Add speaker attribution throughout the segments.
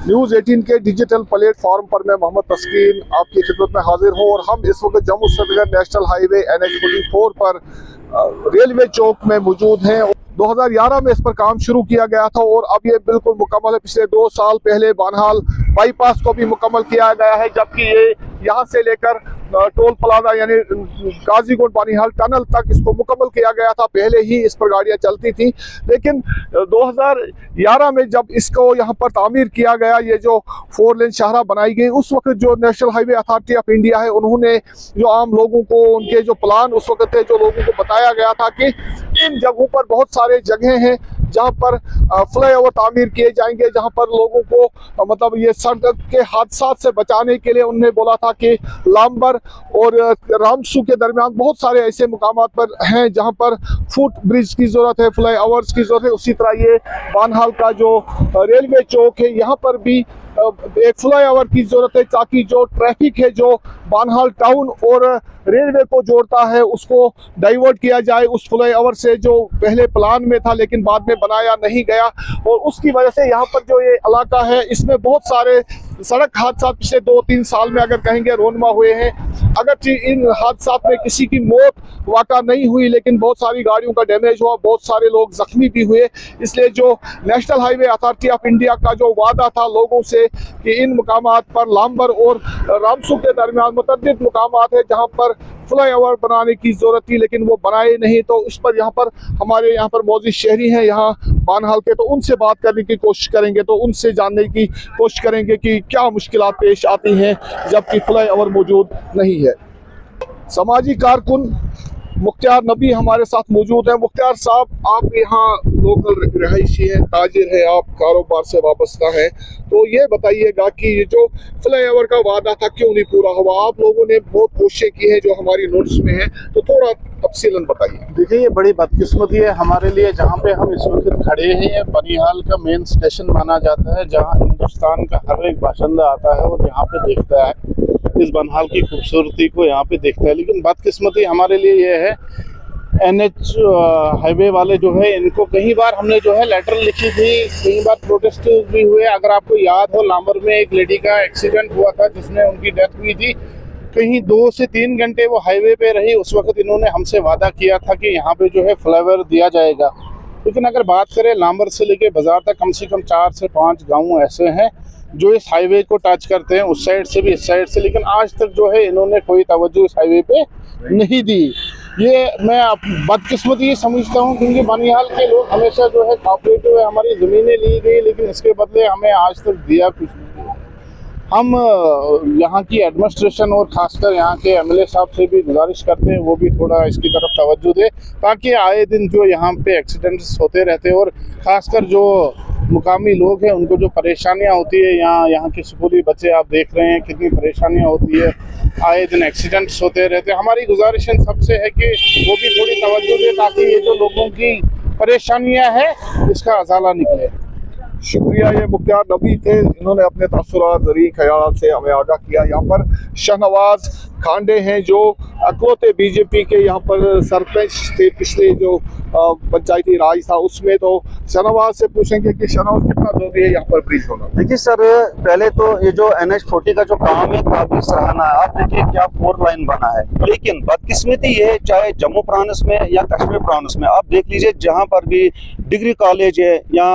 Speaker 1: News 18 के digital platform पर मैं मोहम्मद तस्कीन आपकी खिदमत में हाजिर हूँ और हम इस वक्त Jammu Srinagar national highway NH 44 पर रेलवे चौक में मौजूद हैं। 2011 में इस पर काम शुरू किया गया था और अब ये बिल्कुल मुकम्मल है। पिछले 2 साल पहले बानहाल बाईपास को भी मुकम्मल किया गया है, जबकि ये यहाँ से लेकर टोल प्लाजा यानी गाजीगुंड बानीहाल टनल तक इसको मुकम्मल किया गया था। पहले ही इस पर गाड़ियाँ चलती थी, लेकिन 2011 में जब इसको यहाँ पर तामीर किया गया, ये जो 4 लेन शाहरा बनाई गई, उस वक्त जो national Highway Authority of India है उन्होंने जो आम लोगों को उनके जो प्लान उस वक्त थे, जो लोगों को बताया गया था कि इन जगहों पर बहुत सारे जगह हैं जहाँ पर फ्लाईओवर तामीर किए जाएंगे, जहाँ पर लोगों को मतलब ये सड़क के हादसा से बचाने के लिए उन्होंने बोला था कि लांबर और रामसू के दरमियान बहुत सारे ऐसे मुकामात पर हैं जहाँ पर फुट ब्रिज की ज़रूरत है, फ्लाईओवर्स की ज़रूरत है। उसी तरह ये बानहाल का जो रेलवे चौक है, यहाँ पर भी एक फ्लाईओवर की ज़रूरत है ताकि जो ट्रैफिक है जो बानहाल टाउन और रेलवे को जोड़ता है उसको डाइवर्ट किया जाए उस फ्लाईओवर से, जो पहले प्लान में था लेकिन बाद में बनाया नहीं गया। और उसकी वजह से यहाँ पर जो ये इलाका है इसमें बहुत सारे सड़क हादसा पिछले 2-3 साल में अगर कहेंगे रोनमा हुए हैं। अगरचे इन हादसा में किसी की मौत वाक़ा नहीं हुई, लेकिन बहुत सारी गाड़ियों का डैमेज हुआ, बहुत सारे लोग जख्मी भी हुए। इसलिए जो national Highway Authority of India का जो वादा था लोगों से कि इन मुकामात पर लांबर और रामसू के दरमियान मुतअद्दिद मुकामात है जहाँ पर फ्लाईओवर बनाने की ज़रूरत थी, लेकिन वो बनाए नहीं। तो उस पर यहाँ पर हमारे यहाँ पर मौजूद शहरी हैं यहाँ बानहाल के, तो उनसे बात करने की कोशिश करेंगे, तो उनसे जानने की कोशिश करेंगे कि क्या मुश्किलात पेश आती हैं जबकि फ्लाईओवर मौजूद नहीं है। समाजी कारकुन मुख्तार नबी हमारे साथ मौजूद है। मुख्तार साहब, आप यहाँ लोकल रहायशी हैं, ताजिर हैं, आप कारोबार से वाबस्ता हैं, तो ये बताइएगा कि ये जो फ्लाईओवर का वादा था क्यों नहीं पूरा हुआ? आप लोगों ने बहुत कोशिशें की हैं जो हमारी नोटिस में है, तो थोड़ा तफसीलन बताइए।
Speaker 2: देखिए, ये बड़ी बदकिस्मती है हमारे लिए, जहाँ पे हम इस वक्त खड़े हैं ये बनीहाल का मेन स्टेशन माना जाता है, जहाँ हिंदुस्तान का हर एक बाशिंदा आता है और यहाँ पे देखता है इस बनीहाल की खूबसूरती को, यहाँ पे देखता है। लेकिन बदकिस्मती हमारे लिए ये है, NH हाईवे वाले जो है इनको कई बार हमने जो है लेटर लिखी थी, कई बार प्रोटेस्ट भी हुए। अगर आपको याद हो, लांबर में एक लेडी का एक्सीडेंट हुआ था जिसमें उनकी डेथ हुई थी, कहीं 2 से 3 घंटे वो हाईवे पे रही। उस वक्त इन्होंने हमसे वादा किया था कि यहाँ पे जो है फ्लाईओवर दिया जाएगा। लेकिन अगर बात करें लांबर से लेके बाजार तक, कम से कम 4 से 5 गाँव ऐसे हैं जो इस हाईवे को टच करते हैं, उस साइड से भी इस साइड से, लेकिन आज तक जो है इन्होंने कोई तवज्जो इस हाईवे पे नहीं दी। ये मैं बदकिस्मती समझता हूँ, क्योंकि बनीहाल के लोग हमेशा जो है कोऑपरेटिव है, हमारी ज़मीनें ली गई लेकिन इसके बदले हमें आज तक दिया कुछ नहीं। हम यहाँ की एडमिनिस्ट्रेशन और ख़ासकर यहाँ के MLA साहब से भी गुजारिश करते हैं वो भी थोड़ा इसकी तरफ तवज्जो दे, ताकि आए दिन जो यहाँ पे एक्सीडेंट्स होते रहते हैं और ख़ासकर जो मुकामी लोग हैं उनको जो परेशानियाँ होती है, यहाँ के स्कूली बच्चे आप देख रहे हैं कितनी परेशानियाँ होती है, आए दिन एक्सीडेंट्स होते रहते हैं। हमारी गुजारिश सबसे है कि वो भी थोड़ी तवज्जो दे ताकि ये जो लोगों की परेशानियाँ हैं इसका अजाला निकले।
Speaker 1: शुक्रिया। ये मुख्तार नबी थे, इन्होंने अपने तसुरात ज़रिए ख्याल से हमें आगाह किया। यहाँ पर शाहनवाज खांडे हैं जो अकलौते BJP के यहाँ पर सरपंच थे पिछले जो पंचायती राज था उसमें। तो शाहनवाज से पूछेंगे कि शाहनवाज कितना जरूरी है यहाँ पर ब्रिज होना?
Speaker 3: देखिए सर, पहले तो ये जो NH 40 का जो काम है काफी सराहना है। आप देखिए क्या 4 लाइन बना है, लेकिन बदकिस्मती ये है, चाहे जम्मू प्रांत में या कश्मीर प्रांत में आप देख लीजिए, जहाँ पर भी डिग्री कॉलेज है या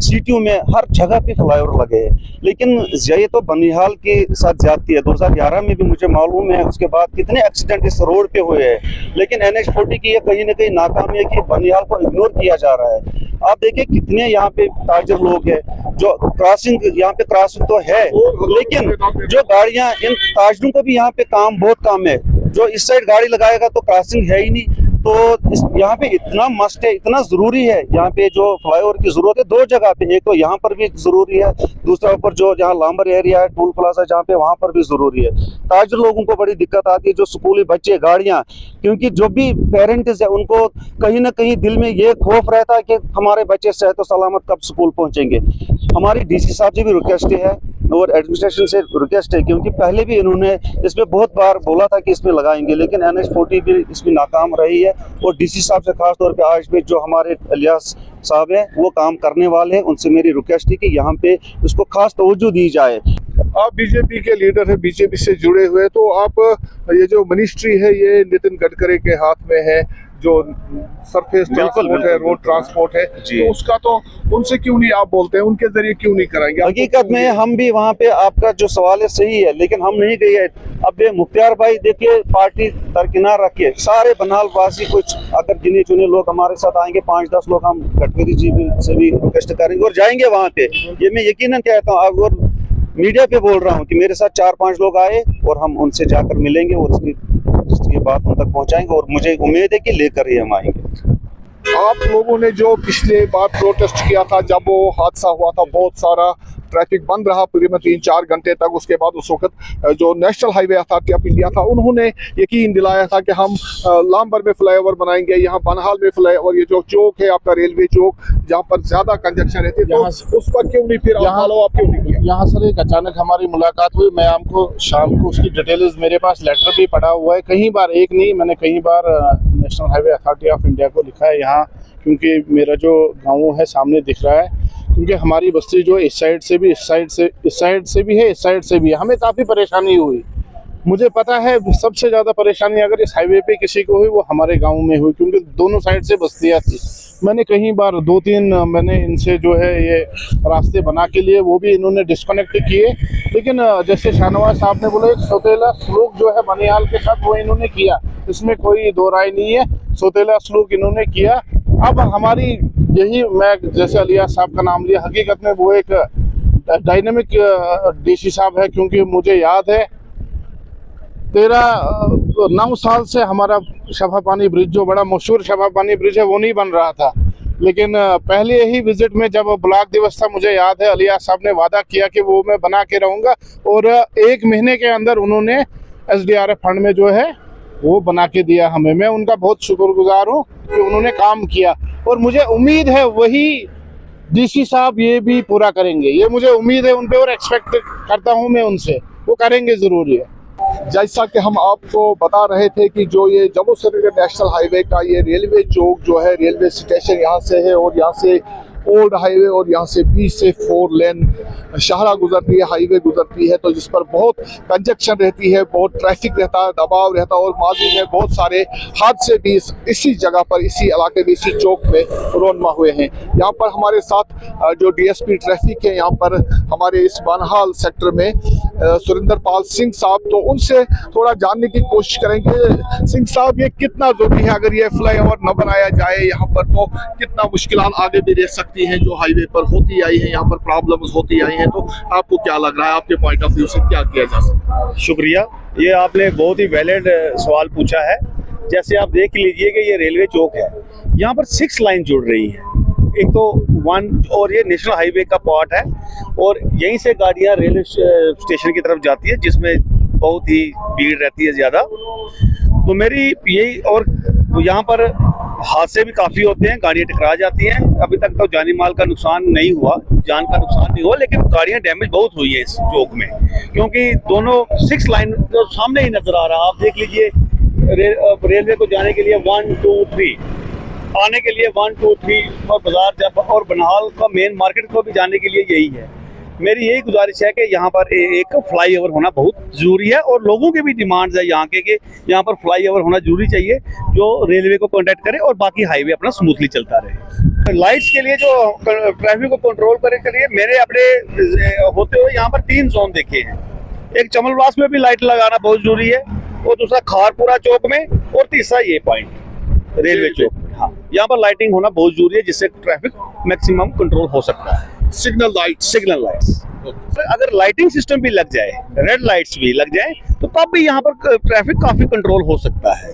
Speaker 3: CTU में हर जगह पे फ्लाईओवर लगे हैं। लेकिन ये तो बनीहाल के साथ ज्यादती है। 2011 में भी मुझे मालूम है, उसके बाद कितने एक्सीडेंट इस रोड पे हुए हैं। लेकिन NH 40 की ये कहीं ना कहीं नाकामी है कि बनीहाल को इग्नोर किया जा रहा है। आप देखिए कितने यहाँ पे ताजिर लोग हैं जो क्रॉसिंग, यहाँ पे क्रॉसिंग तो है लेकिन जो गाड़ियाँ, इन ताजिरों को भी यहाँ पे काम बहुत कम है। जो इस साइड गाड़ी लगाएगा तो क्रॉसिंग है ही नहीं। तो यहाँ पे इतना मस्ट है, इतना ज़रूरी है, यहाँ पे जो फ्लाईओवर की ज़रूरत है 2 जगह पे, एक तो यहाँ पर भी ज़रूरी है, दूसरा ऊपर जो जहाँ लांबर एरिया है टोल प्लाजा जहाँ पे, वहाँ पर भी ज़रूरी है। ताजिर लोगों को बड़ी दिक्कत आती है, जो स्कूली बच्चे, गाड़ियाँ, क्योंकि जो भी पेरेंट्स है उनको कहीं ना कहीं दिल में ये खौफ रहता है कि हमारे बच्चे सेहत और सलामत कब स्कूल पहुँचेंगे। हमारी DC साहब से भी रिक्वेस्ट है और एडमिनिस्ट्रेशन से रिक्वेस्ट है, क्योंकि पहले भी इन्होंने इसमें बहुत बार बोला था कि इसमें लगाएंगे, लेकिन NH 40 भी इसमें नाकाम रही है। और DC साहब से खास तौर पे आज भी जो हमारे इलियास साहब हैं वो काम करने वाले हैं, उनसे मेरी रिक्वेस्ट है कि यहाँ पे इसको खास तवज्जो दी जाए।
Speaker 1: आप बीजेपी के लीडर हैं, बीजेपी से जुड़े हुए, तो आप ये जो मिनिस्ट्री है ये नितिन गडकरी के हाथ में है, जो सरफेस ट्रांसपोर्ट है, रोड ट्रांसपोर्ट है, तो उसका तो उनसे क्यों नहीं आप बोलते हैं, उनके जरिए क्यों नहीं कराएंगे?
Speaker 3: हकीकत में हम भी वहाँ पे, आपका जो सवाल है सही है, लेकिन हम नहीं गए। अब ये मुख्तार भाई देखिए, पार्टी दरकिनार रखिए, सारे बनाल वासी कुछ अगर गिने चुने लोग हमारे साथ आएंगे, 5-10 लोग, हम गडकरी जी से भी रिक्वेस्ट करेंगे और जाएंगे वहाँ पे। ये मैं यकीनन कहता हूँ, और मीडिया पे बोल रहा हूँ कि मेरे साथ 4-5 लोग आए और हम उनसे जाकर मिलेंगे और इसकी बात उन तक पहुँचाएंगे, और मुझे उम्मीद है कि लेकर ही हम आएंगे।
Speaker 1: आप लोगों ने जो पिछले बार प्रोटेस्ट किया था, जब वो हादसा हुआ था, बहुत सारा ट्रैफिक बंद रहा तकरीबन 3-4 घंटे तक। उसके बाद उस वक्त जो national Highway Authority of India था, उन्होंने यकीन दिलाया था कि हम लामबर में फ्लाईओवर बनाएंगे, यहाँ बनहाल में फ्लाईओवर, ये जो चौक है आपका रेलवे चौक, जहाँ पर ज्यादा कंजक्शन रहती है, तो उस पर क्यों नहीं फिर आप क्यों नहीं किया?
Speaker 2: यहाँ सर एक अचानक हमारी मुलाकात हुई, मैं आपको शाम को उसकी डिटेल्स, मेरे पास लेटर भी पड़ा हुआ है, कई बार, एक नहीं, मैंने कई बार National Highway Authority of India को लिखा है यहाँ, क्योंकि मेरा जो गाँव है सामने दिख रहा है, क्योंकि हमारी बस्ती जो इस साइड से भी, इस साइड से भी है, इस साइड से भी है, हमें काफ़ी परेशानी हुई। मुझे पता है सबसे ज़्यादा परेशानी अगर इस हाईवे पे किसी को हुई, वो हमारे गांव में हुई, क्योंकि दोनों साइड से बस्तियाँ थी। मैंने कई बार 2-3 मैंने इनसे जो है ये रास्ते बना के लिए, वो भी इन्होंने डिस्कनेक्ट किए, लेकिन जैसे शाहनवाज साहब ने बोला, एक सौतेला सलूक जो है बनिहाल के साथ वो इन्होंने किया, इसमें कोई दो राय नहीं है, सौतेला सलूक इन्होंने किया। अब हमारी यही, मैं जैसे अलियास साहब का नाम लिया, हकीकत में वो एक डायनेमिक डीसी साहब है, क्योंकि मुझे याद है 9 साल से हमारा शफापानी ब्रिज, जो बड़ा मशहूर शफापानी ब्रिज है, वो नहीं बन रहा था। लेकिन पहले ही विजिट में जब ब्लॉक दिवस था, मुझे याद है अलियास साहब ने वादा किया कि वो मैं बना के रहूँगा, और 1 महीने के अंदर उन्होंने SDRF फंड में जो है वो बना के दिया हमें। मैं उनका बहुत शुक्रगुजार हूँ कि उन्होंने काम किया, और मुझे उम्मीद है वही डीसी साहब ये भी पूरा करेंगे, ये मुझे उम्मीद है उन पे, और एक्सपेक्ट करता हूँ मैं उनसे, वो करेंगे ज़रूर। ये
Speaker 1: जैसा कि हम आपको बता रहे थे कि जो ये जम्मू श्रीनगर नेशनल हाईवे का ये रेलवे चौक जो है, रेलवे स्टेशन यहाँ से है, और यहाँ से ओल्ड हाईवे, और यहाँ से 20 से 4 लेन शाहरा गुजरती है, हाईवे गुजरती है, तो जिस पर बहुत कंजक्शन रहती है, बहुत ट्रैफिक रहता है, दबाव रहता है, और माजी में बहुत सारे हादसे भी इसी जगह पर, इसी इलाके में, इसी चौक में रोनमा हुए हैं। यहाँ पर हमारे साथ जो DSP ट्रैफिक है यहाँ पर हमारे इस बनहाल सेक्टर में, सुरेंद्र पाल सिंह साहब, तो उनसे थोड़ा जानने की कोशिश करेंगे। सिंह साहब, ये कितना जरूरी है, अगर ये फ्लाईओवर न बनाया जाए यहाँ पर, तो कितना मुश्किल आगे भी रह सकती हैं, जो हाईवे पर होती आई है, यहाँ पर प्रॉब्लम्स होती आई हैं, तो आपको क्या लग रहा है, आपके पॉइंट ऑफ व्यू से क्या किया जा सकता है?
Speaker 4: शुक्रिया, ये आपने बहुत ही वैलिड सवाल पूछा है। जैसे आप देख लीजिए कि ये रेलवे चौक है, यहाँ पर 6 लाइन जुड़ रही हैं, एक तो 1, और ये नेशनल हाईवे का पार्ट है, और यहीं से गाड़ियाँ रेलवे स्टेशन की तरफ जाती है, जिसमें बहुत ही भीड़ रहती है ज़्यादा। तो मेरी यही, और यहाँ पर हादसे भी काफ़ी होते हैं, गाड़ियाँ टकरा जाती हैं। अभी तक तो जानी माल का नुकसान नहीं हुआ, जान का नुकसान नहीं हुआ, लेकिन गाड़ियाँ डैमेज बहुत हुई है इस चौक में, क्योंकि दोनों 6 लाइन जो सामने ही नज़र आ रहा है। आप देख लीजिए, रेलवे को जाने के लिए 1, 2, 3, आने के लिए 1, 2, 3, और बाजार और बनहाल का मेन मार्केट को भी जाने के लिए यही है। मेरी यही गुजारिश है कि यहाँ पर एक फ्लाईओवर होना बहुत ज़रूरी है, और लोगों के भी डिमांड्स है यहाँ के कि यहाँ पर फ्लाईओवर होना जरूरी चाहिए, जो रेलवे को कॉन्टैक्ट करे और बाकी हाईवे अपना स्मूथली चलता रहे। लाइट्स के लिए, जो ट्रैफिक को कंट्रोल करने के लिए, मैंने अपने होते हुए यहाँ पर 3 जोन देखे हैं। एक चमलवास में भी लाइट लगाना बहुत जरूरी है, और दूसरा खारपुरा चौक में, और तीसरा ये पॉइंट रेलवे चौक में। हाँ, यहाँ पर लाइटिंग होना बहुत जरूरी है, जिससे ट्रैफिक मैक्सिमम कंट्रोल हो सकता है।
Speaker 1: सिग्नल लाइट्स,
Speaker 4: अगर लाइटिंग सिस्टम भी लग जाए, रेड लाइट्स भी लग जाए, तो तब भी यहाँ पर ट्रैफिक काफी कंट्रोल हो सकता है।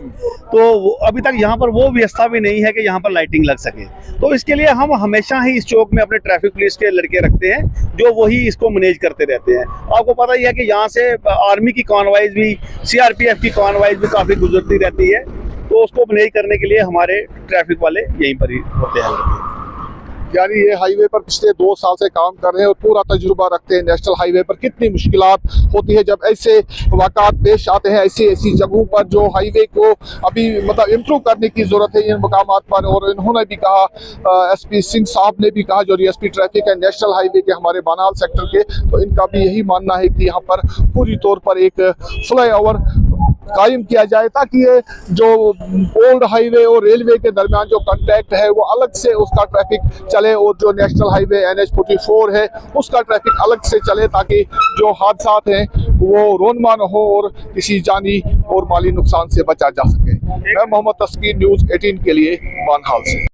Speaker 4: तो अभी तक यहाँ पर वो व्यवस्था भी नहीं है कि यहाँ पर लाइटिंग लग सके। तो इसके लिए हम हमेशा ही इस चौक में अपने ट्रैफिक पुलिस के लड़के रखते हैं, जो वही इसको मैनेज करते रहते हैं। आपको पता ही है कि यहाँ से आर्मी की कॉन्वॉयज भी, CRPF की कॉन्वॉयज भी काफी गुजरती रहती है, तो उसको मैनेज करने के लिए हमारे ट्रैफिक वाले यहीं पर ही होते हैं।
Speaker 1: यानी ये हाईवे पर पिछले 2 साल से काम कर रहे हैं और पूरा तजुर्बा रखते हैं नेशनल हाईवे पर कितनी मुश्किलात होती है जब ऐसे वाक़ात पेश आते हैं ऐसी जगहों पर जो हाईवे को अभी मतलब इम्प्रूव करने की ज़रूरत है इन मकामात पर। और इन्होंने भी कहा, SP सिंह साहब ने भी कहा जो DSP ट्रैफिक है नेशनल हाईवे के हमारे बनाल सेक्टर के, तो इनका भी यही मानना है कि यहाँ पर पूरी तौर पर एक फ्लाईओवर कायम किया जाए ताकि ये जो ओल्ड हाईवे और रेलवे के दरमियान जो कॉन्टैक्ट है वो अलग से उसका ट्रैफिक चले और जो नेशनल हाईवे NH44 है उसका ट्रैफिक अलग से चले ताकि जो हादसात हैं वो रोनमा न हो और किसी जानी और माली नुकसान से बचा जा सके। मैं मोहम्मद तस्कीन, न्यूज़ 18 के लिए बानहाल से।